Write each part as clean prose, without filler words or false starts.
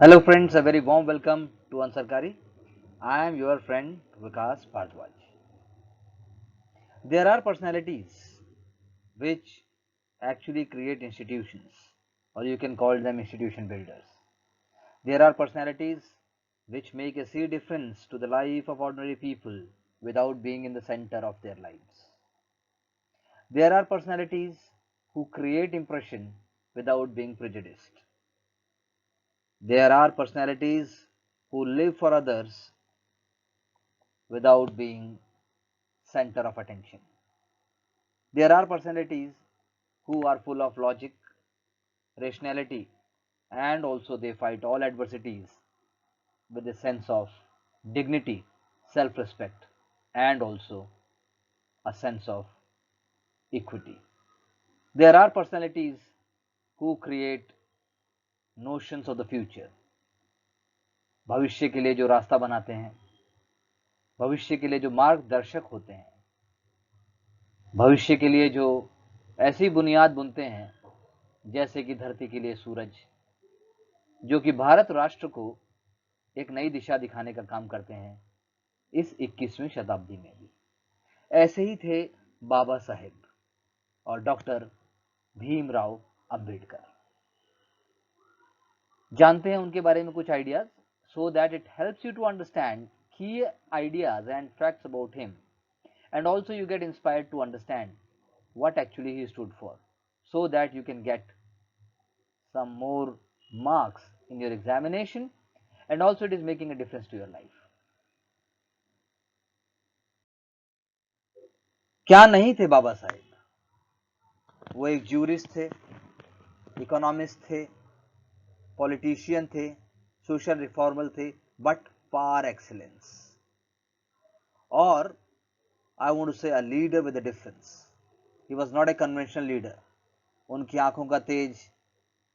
Hello friends, a very warm welcome to Ansarkari. I am your friend Vikas Bhardwaj. There are personalities which actually create institutions, or you can call them institution builders. There are personalities which make a sea difference to the life of ordinary people without being in the center of their lives. There are personalities who create impression without being prejudiced. There are personalities who live for others without being center of attention. There are personalities who are full of logic, rationality, and also they fight all adversities with a sense of dignity, self respect, and also a sense of equity. There are personalities who create notions of the future, भविष्य के लिए जो रास्ता बनाते हैं, भविष्य के लिए जो मार्गदर्शक होते हैं, भविष्य के लिए जो ऐसी बुनियाद बुनते हैं जैसे कि धरती के लिए सूरज, जो कि भारत राष्ट्र को एक नई दिशा दिखाने का काम करते हैं इस 21वीं शताब्दी में भी। ऐसे ही थे बाबा साहेब और डॉक्टर भीमराव अंबेडकर। जानते हैं उनके बारे में कुछ ideas, so that it helps you to understand key ideas and facts about him, and also you get inspired to understand what actually he stood for, so that you can get some more marks in your examination, and also it is making a difference to your life. क्या नहीं थे बाबा साहेब? वो एक jurist थे, economist थे, politician थे, social reformer थे, but par excellence, और आई वांट टू से a leader with a difference. He was not a conventional leader. उनकी आंखों का तेज,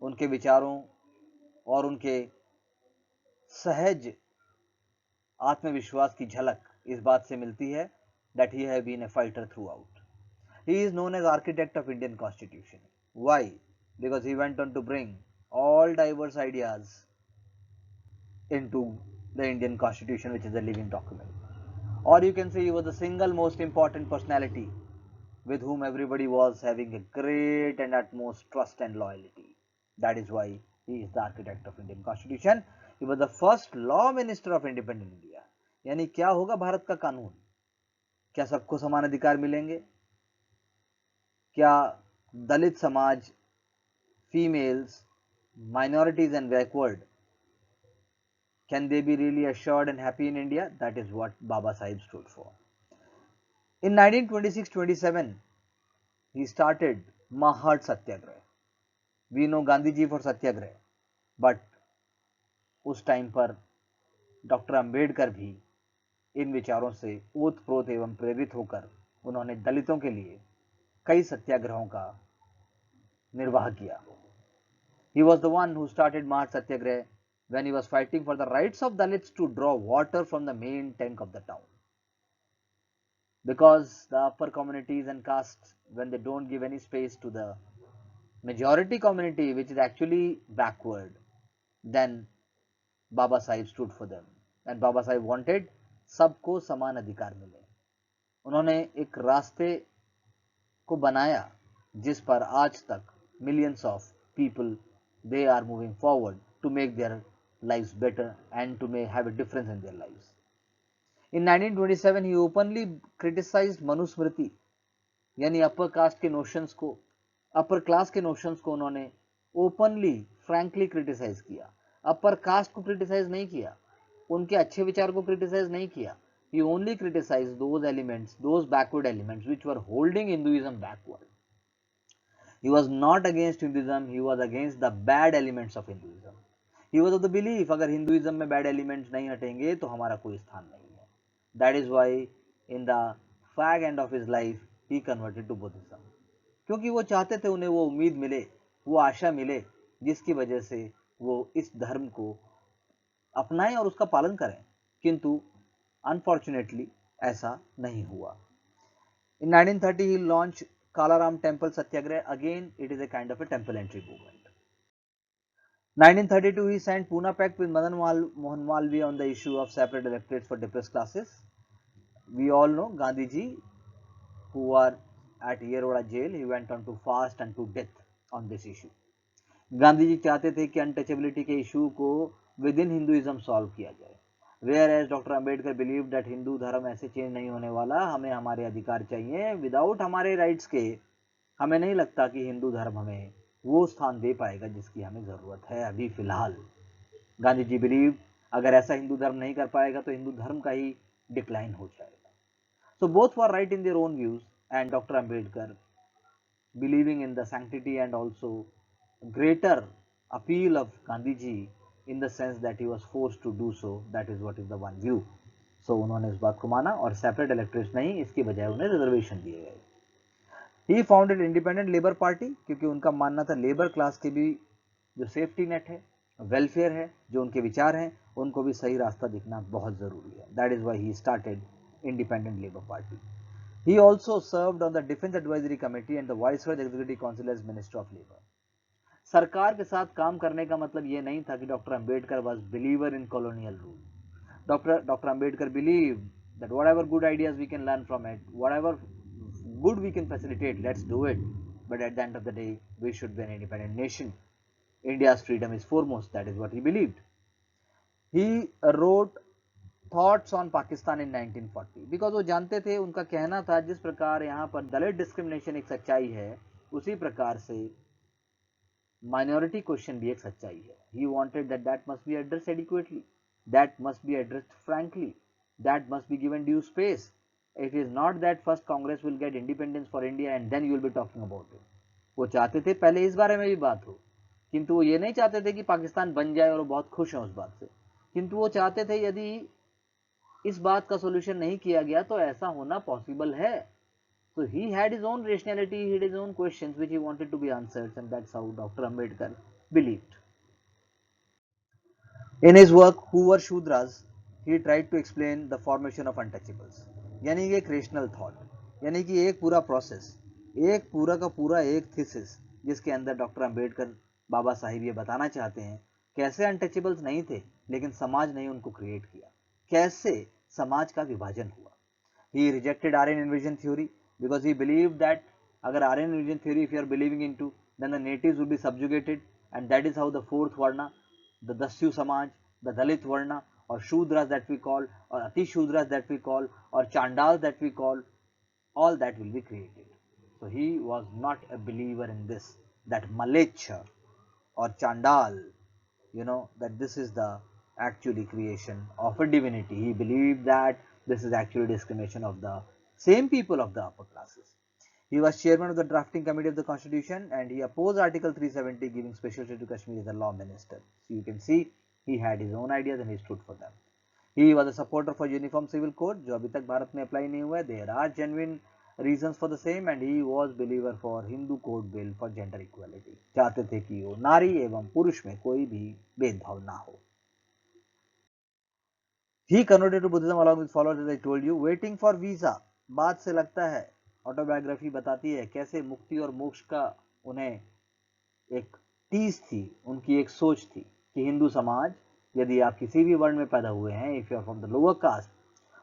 उनके विचारों और उनके सहज आत्मविश्वास की झलक इस बात से मिलती है that he have been a fighter throughout. He is known as architect of Indian Constitution. Why? Because he went on to bring all diverse ideas into the Indian Constitution, which is a living document. Or you can say he was the single most important personality with whom everybody was having a great and utmost trust and loyalty. That is why he is the architect of Indian Constitution. He was the first law minister of independent India. यानी क्या होगा भारत का कानून? क्या सबको समान अधिकार मिलेंगे? क्या दलित समाज, females, minorities and backward, can they be really assured and happy in India? That is what Baba Sahib stood for. In 1926-27, he started Mahad Satyagraha. We know Gandhi ji for Satyagraha, but उस time पर doctor Ambedkar भी इन विचारों से ओतप्रोत एवं प्रेरित होकर उन्होंने दलितों के लिए कई सत्याग्रहों का निर्वाह किया. He was the one who started Mahad Satyagraha when he was fighting for the rights of Dalits to draw water from the main tank of the town. Because the upper communities and castes, when they don't give any space to the majority community, which is actually backward, then Baba Sahib stood for them. And Baba Sahib wanted सबको समान अधिकार मिले. उन्होंने एक रास्ते को बनाया जिस पर आज तक millions of people, they are moving forward to make their lives better and to have a difference in their lives. In 1927 he openly criticized Manusmriti, यानी अपर कास्ट के नोशंस को, अपर क्लास के नोशंस को उन्होंने ओपनली फ्रैंकली क्रिटिसाइज किया. Upper caste को criticise नहीं किया, उनके अच्छे विचार को क्रिटिसाइज नहीं किया. He only criticized those elements, those backward elements which were holding Hinduism backward. He was not against Hinduism, he was against the bad elements of Hinduism. He was of the belief अगर Hinduism में bad elements नहीं हटेंगे तो हमारा कोई स्थान नहीं है. That is why in the fag end of his life he converted to Buddhism. क्योंकि वो चाहते थे उन्हें वो उम्मीद मिले, वो आशा मिले, जिसकी वजह से वो इस धर्म को अपनाएं और उसका पालन करें. किंतु अनफॉर्चुनेटली ऐसा नहीं हुआ. In 1930 he launched Kalaram Temple Satyagraha. Again it is a kind of a temple entry movement. 1932 he signed Pune Pact with Madan Mohan Malviya on the issue of separate electorates for depressed classes. We all know Gandhi ji, who were at Yeroda jail, he went on to fast and to death on this issue. Gandhi ji चाहते थे कि untouchability के issue को with in Hinduism solve किया जाए, whereas doctor Ambedkar believe that Hindu धर्म ऐसे change नहीं होने वाला, हमें हमारे अधिकार चाहिए, विदाउट हमारे राइट्स के हमें नहीं लगता कि हिंदू धर्म हमें वो स्थान दे पाएगा जिसकी हमें जरूरत है अभी फिलहाल। गांधी जी बिलीव अगर ऐसा हिंदू धर्म नहीं कर पाएगा तो हिंदू धर्म का ही डिक्लाइन हो जाएगा। So both were right in their own views and doctor Ambedkar believing in the sanctity and also greater appeal of Gandhi ji in the sense that he was forced to do so, that is what is the one view. So उन्होंने इस बात को माना और separate electorates नहीं, इसकी बजाय उन्हें रिजर्वेशन दिए गए। ही फाउंडेड इंडिपेंडेंट लेबर पार्टी, क्योंकि उनका मानना था लेबर क्लास के भी जो सेफ्टी नेट है, वेलफेयर है, जो उनके विचार हैं, उनको भी सही रास्ता दिखना बहुत जरूरी है। That is why he started independent labour party. He also served on the Defense Advisory Committee and the Viceroy's Executive Council as Minister of Labor. सरकार के साथ काम करने का मतलब ये नहीं था कि doctor Ambedkar was believer in colonial rule. Doctor Ambedkar believe that whatever good ideas we can learn from it, whatever good we can facilitate, let's do it, but at the end of the day we should be an independent nation. India's freedom is foremost, that is what he believed. He wrote thoughts on Pakistan in 1940 because वो जानते थे, उनका कहना था जिस प्रकार यहाँ पर दलित डिस्क्रिमिनेशन एक सच्चाई है, उसी प्रकार से माइनॉरिटी क्वेश्चन भी एक सच्चाई है. He wanted that that must be addressed adequately, that must be addressed frankly, that must be given due space. It is not that first Congress will get independence for India and then you will be talking about it. वो चाहते थे पहले इस बारे में भी बात हो, किंतु वो ये नहीं चाहते थे कि पाकिस्तान बन जाए और वो बहुत खुश हैं उस बात से, किंतु वो चाहते थे यदि इस बात का सॉल्यूशन नहीं किया गया तो ऐसा होना पॉसिबल है. So he had his own rationality, he had his own questions which he wanted to be answered, and that's how Dr. Ambedkar believed. In his work Who Were Shudras, he tried to explain the formation of untouchables. यानी कि एक rational thought, यानी कि एक पूरा process, एक पूरा का पूरा एक थीसिस, जिसके अंदर डॉक्टर अंबेडकर बाबा साहिब ये बताना चाहते हैं कैसे अनटचेबल्स नहीं थे लेकिन समाज ने उनको क्रिएट किया, कैसे समाज का विभाजन हुआ. He rejected Aryan invasion theory because he believed that अगर Aryan invasion theory if you are believing into, then the natives will be subjugated, and that is how the fourth Varna, the Dasyu Samaj, the Dalit Varna, or Shudras that we call, or Ati Shudras that we call, or Chandals that we call, all that will be created. So he was not a believer in this, that Malecha or Chandal, that this is the actually creation of a divinity. He believed that this is actually discrimination of the same people of the upper classes. He was chairman of the drafting committee of the constitution and he opposed Article 370 giving special state to Kashmir as a law minister. So you can see he had his own ideas and he stood for them. He was a supporter for uniform civil code जो अभी तक भारत में apply नहीं हुआ है. There are genuine reasons for the same, and he was believer for Hindu code bill for gender equality. चाहते थे कि वो नारी एवं पुरुष में कोई भी भेदभाव ना हो. He converted to Buddhism along with followers, as I told you. Waiting for visa, बात से लगता है ऑटोबायोग्राफी बताती है कैसे मुक्ति और मोक्ष का उन्हें एक टीज थी, उनकी एक सोच थी कि हिंदू समाज, यदि आप किसी भी वर्ण में पैदा हुए हैं, if you are from the lower caste,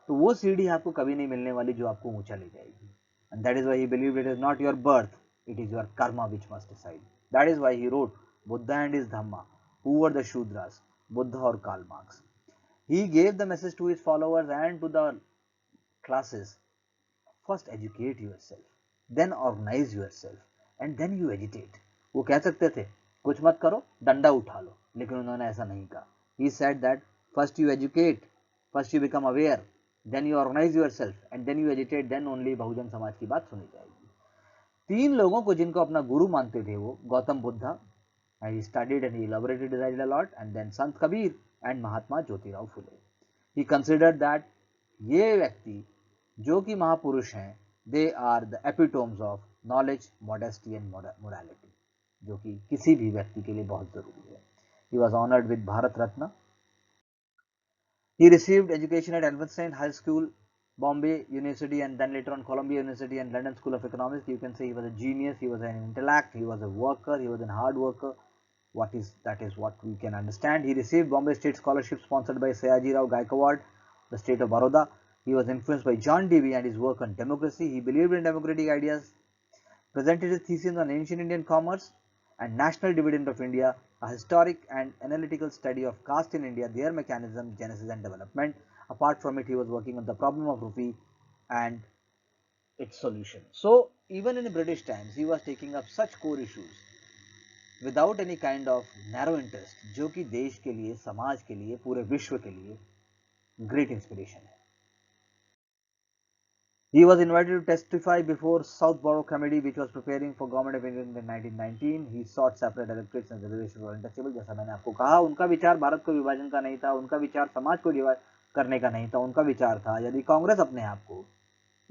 तो वो सीढ़ी आपको कभी नहीं मिलने वाली जो आपको ऊंचा ले जाएगी. And that is why he believed it is not your birth, it is your karma which must decide. That is why he wrote Buddha and his Dhamma, who were the Shudras, Buddha और Karl Marx. He gave the message to his followers and to the classes. First educate yourself, then organize yourself, and then you agitate. वो कह सकते थे कुछ मत करो, डंडा उठा लो, लेकिन उन्होंने ऐसा नहीं कहा. He said that first you educate, first you become aware, then you organize yourself, and then you agitate, then only Bahujan Samaj की बात सुनी जाएगी. 3 लोगों को जिनको अपना गुरु मानते थे वो Gautam Buddha, and he studied and he elaborated his idea a lot, and then Sant Kabir and Mahatma Jyotirao Phule. He considered that ये व्यक्ति जो कि महापुरुष हैं, they are the epitomes of knowledge, modesty and morality, जो कि किसी भी व्यक्ति के लिए बहुत जरूरी है. He was honored with Bharat Ratna. He received education at Elphinstone High School, Bombay University, and then later on Columbia University and London School of Economics. You can say he was a genius, he was an intellect, he was a worker, he was a hard worker. that is what we can understand. He received Bombay State Scholarship sponsored by Sayaji Rao Gaikwad, the state of Baroda. He was influenced by John Dewey and his work on democracy. He believed in democratic ideas, presented his thesis on ancient Indian commerce and national dividend of India, a historic and analytical study of caste in India, their mechanism, genesis and development. Apart from it, he was working on the problem of rupee and its solution. So even in the British times, he was taking up such core issues without any kind of narrow interest, जो कि देश के लिए, समाज के लिए, पूरे विश्व के लिए great inspiration है. He was invited to testify before Southborough Committee, which was preparing for Government of England in 1919. He sought separate electorates and reservations for untouchable. जैसा मैंने आपको कहा, उनका विचार भारत को विभाजन का नहीं था, उनका विचार समाज को डिवाइड करने का नहीं था. उनका विचार था यदि कांग्रेस अपने आप को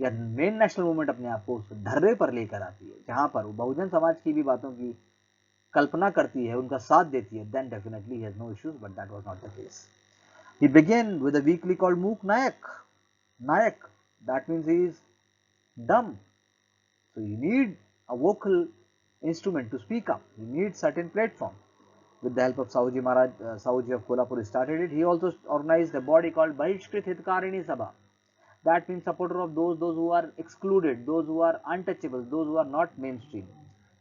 या मेन नेशनल मूवमेंट अपने आप को उस ढर्रे पर लेकर आती है जहां पर बहुजन समाज की भी बातों की कल्पना करती है, उनका साथ देती है, then definitely he has no issues, but that was not the case. He began with a weekly called Mook Nayak. Nayak, that means he is dumb. So you need a vocal instrument to speak up. You need certain platform. With the help of Sauji Maharaj, Sauji of Kolhapur started it. He also organized a body called Bahishkrit Hitkarini Sabha. That means supporter of those who are excluded, those who are untouchables, those who are not mainstream.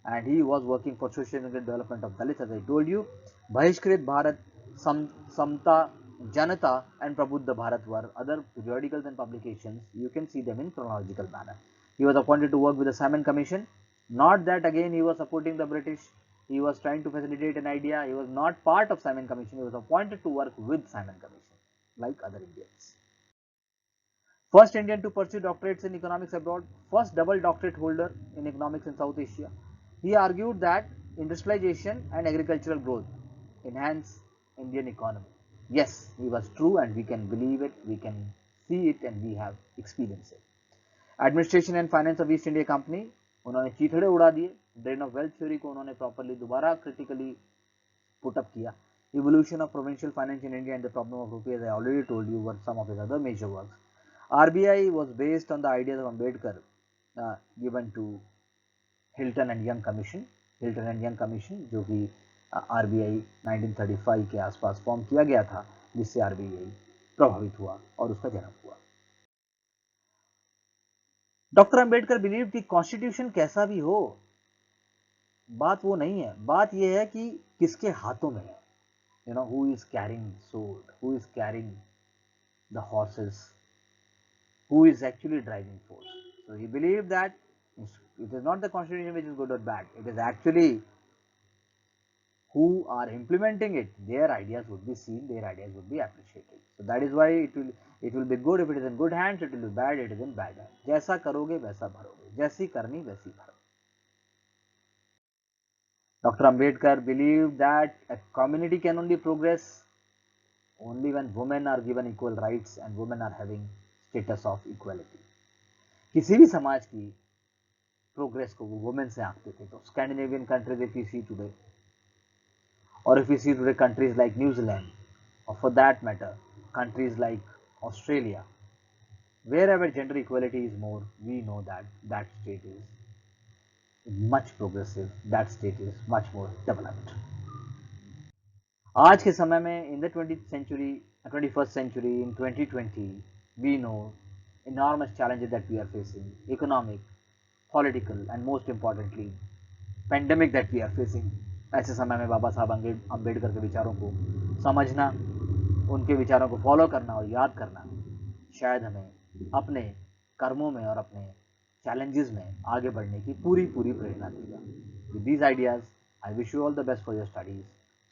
And he was working for social development of Dalits, as I told you. Bahishkrit Bharat, Samta, Janata and Prabuddha Bharat were other periodicals and publications. You can see them in chronological manner. He was appointed to work with the Simon Commission. Not that again he was supporting the British. He was trying to facilitate an idea. He was not part of Simon Commission. He was appointed to work with Simon Commission, like other Indians. First Indian to pursue doctorates in economics abroad. First double doctorate holder in economics in South Asia. He argued that industrialization and agricultural growth enhance Indian economy. Yes, he was true and we can believe it, we can see it and we have experienced it. Administration and finance of East India Company, उन्होंने चीथड़े उड़ा दिए. Drain of wealth theory को उन्होंने properly दोबारा critically put up किया. Evolution of provincial finance in India and the problem of rupee, as I already told you, were some of his other major works. RBI was based on the ideas of Ambedkar given to Hilton and Young Commission. Hilton and Young Commission जो कि RBI 1935 के आसपास form किया गया था, जिससे RBI प्रभावित हुआ और उसका जन्म हुआ. डॉक्टर अंबेडकर बिलीव कि कॉन्स्टिट्यूशन कैसा भी हो, बात वो नहीं है, बात ये है कि किसके हाथों में है. You know, who is carrying the sword, who is carrying the horses, who is actually driving force. So he believed that it is not the constitution which is good or bad, it is actually who are implementing it, their ideas would be seen, their ideas would be appreciated. So that is why it will be good if it is in good hands, it will be bad, it is in bad hands. जैसा करोगे वैसा भरोगे, जैसी करनी वैसी भरोगे. Dr. Ambedkar believed that a community can only progress only when women are given equal rights and women are having status of equality. किसी भी समाज की प्रोग्रेस को वो वुमेन से आंकते थे. तो Scandinavian countries, if you see today, or if you see today countries like New Zealand, or for that matter countries like Australia, wherever gender equality is more, we know that that state is much progressive, that state is much more developed. आज के समय में in the 20th century, 21st century, in 2020, we know enormous challenges that we are facing, economic, political and most importantly pandemic that we are facing. ऐसे समय में बाबा साहब अम्बेडकर के विचारों को समझना, उनके विचारों को फॉलो करना और याद करना शायद हमें अपने कर्मों में और अपने challenges में आगे बढ़ने की पूरी प्रेरणा देगा. With these ideas, I wish you all the best for your studies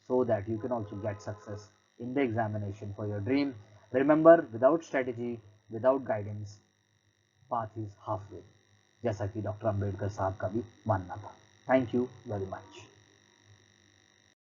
so that you can also get success in the examination for your dream. Remember, without strategy, without guidance, path is halfway. जैसा कि doctor Ambedkar साहब का भी मानना था. Thank you very much.